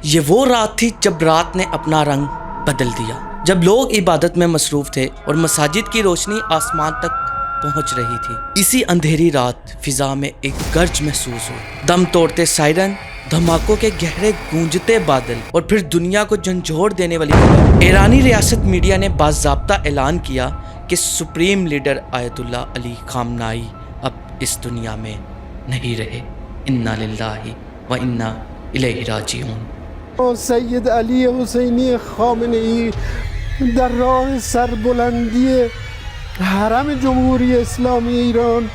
یہ وہ رات تھی جب رات نے اپنا رنگ بدل دیا، جب لوگ عبادت میں مصروف تھے اور مساجد کی روشنی آسمان تک پہنچ رہی تھی۔ اسی اندھیری رات فضا میں ایک گرج محسوس ہوئی، دم توڑتے سائرن، دھماکوں کے گہرے گونجتے بادل اور پھر دنیا کو جھنجھوڑ دینے والی خبر۔ ایرانی ریاست میڈیا نے باضابطہ اعلان کیا کہ سپریم لیڈر آیت اللہ علی خامنائی اب اس دنیا میں نہیں رہے۔ انا للہ و انا الیہ راجعون۔ سید علی حسینی خامنه‌ای در راه سربلندی حرم جمهوری اسلامی ایران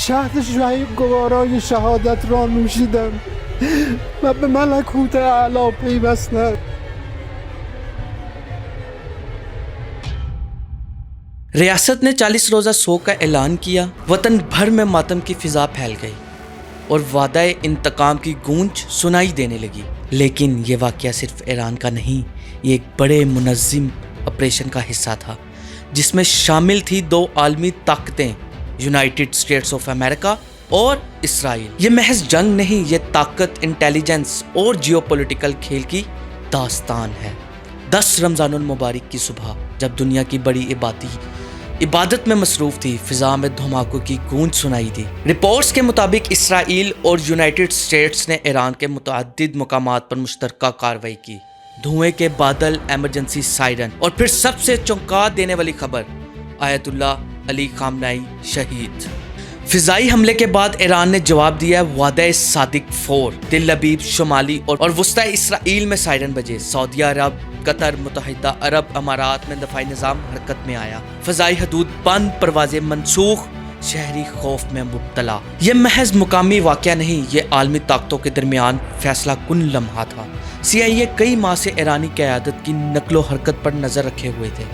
شهد شهید گوارای شهادت را نوشیدند و به ملکوت اعلی پیوستند۔ ریاست نے 40 روزہ سوگ کا اعلان کیا، وطن بھر میں ماتم کی فضا پھیل گئی اور وعدہ انتقام کی گونج سنائی دینے لگی۔ لیکن یہ واقعہ صرف ایران کا نہیں، یہ ایک بڑے منظم آپریشن کا حصہ تھا جس میں شامل تھی دو عالمی طاقتیں، یونائٹڈ اسٹیٹس آف امریکہ اور اسرائیل۔ یہ محض جنگ نہیں، یہ طاقت، انٹیلیجنس اور جیو پولیٹیکل کھیل کی داستان ہے۔ 10 رمضان المبارک کی صبح جب دنیا کی بڑی عبادت میں مصروف تھی، فضا میں دھماکوں کی گونج سنائی دی۔ رپورٹس کے مطابق اسرائیل اور یونائٹڈ اسٹیٹس نے ایران کے متعدد مقامات پر مشترکہ کارروائی کی۔ دھوئیں کے بادل، ایمرجنسی سائرن اور پھر سب سے چونکا دینے والی خبر، آیت اللہ علی خامنائی شہید۔ فضائی حملے کے بعد ایران نے جواب دیا، وعدہ صادق 4، تل ابیب، شمالی اور وسطی اسرائیل میں سائرن بجے۔ سعودی عرب، قطر، متحدہ عرب امارات میں دفاعی نظام حرکت میں آیا، فضائی حدود بند، پروازیں منسوخ، شہری خوف میں مبتلا۔ یہ محض مقامی واقعہ نہیں، یہ عالمی طاقتوں کے درمیان فیصلہ کن لمحہ تھا۔ CIA کئی ماہ سے ایرانی قیادت کی نقل و حرکت پر نظر رکھے ہوئے تھے۔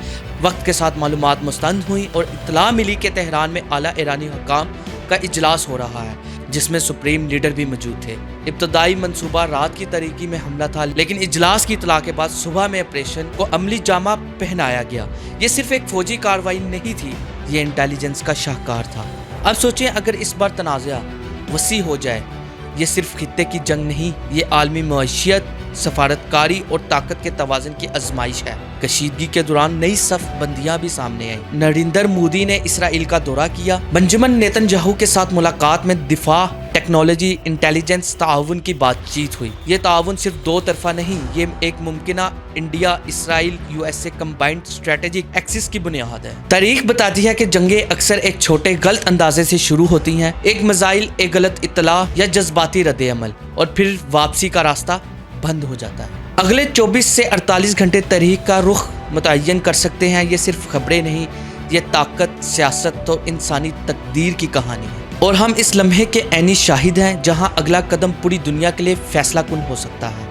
وقت کے ساتھ معلومات مستند ہوئیں اور اطلاع ملی کہ تہران میں اعلیٰ ایرانی حکام کا اجلاس ہو رہا ہے جس میں سپریم لیڈر بھی موجود تھے۔ ابتدائی منصوبہ رات کی تاریکی میں حملہ تھا، لیکن اجلاس کی اطلاع کے بعد صبح میں آپریشن کو عملی جامہ پہنایا گیا۔ یہ صرف ایک فوجی کارروائی نہیں تھی، یہ انٹیلیجنس کا شاہکار تھا۔ اب سوچیں اگر اس بار تنازع وسیع ہو جائے، یہ صرف خطے کی جنگ نہیں، یہ عالمی معیشت، سفارتکاری اور طاقت کے توازن کی آزمائش ہے۔ کشیدگی کے دوران نئی صف بندیاں بھی سامنے آئیں۔ نریندر مودی نے اسرائیل کا دورہ کیا، بنجمن نیتن یاہو کے ساتھ ملاقات میں دفاع، ٹیکنالوجی، انٹیلیجنس تعاون کی بات چیت ہوئی۔ یہ تعاون صرف دو طرفہ نہیں، یہ ایک ممکنہ انڈیا اسرائیل USA کمبائنڈ اسٹریٹجک ایکسس کی بنیاد ہے۔ تاریخ بتاتی ہے کہ جنگیں اکثر ایک چھوٹے غلط اندازے سے شروع ہوتی ہیں، ایک میزائل، ایک غلط اطلاع یا جذباتی رد عمل، اور پھر واپسی کا راستہ بند ہو جاتا ہے۔ اگلے 24 سے 48 گھنٹے تاریخ کا رخ متعین کر سکتے ہیں۔ یہ صرف خبریں نہیں، یہ طاقت، سیاست اور انسانی تقدیر کی کہانی ہے، اور ہم اس لمحے کے عینی شاہد ہیں جہاں اگلا قدم پوری دنیا کے لیے فیصلہ کن ہو سکتا ہے۔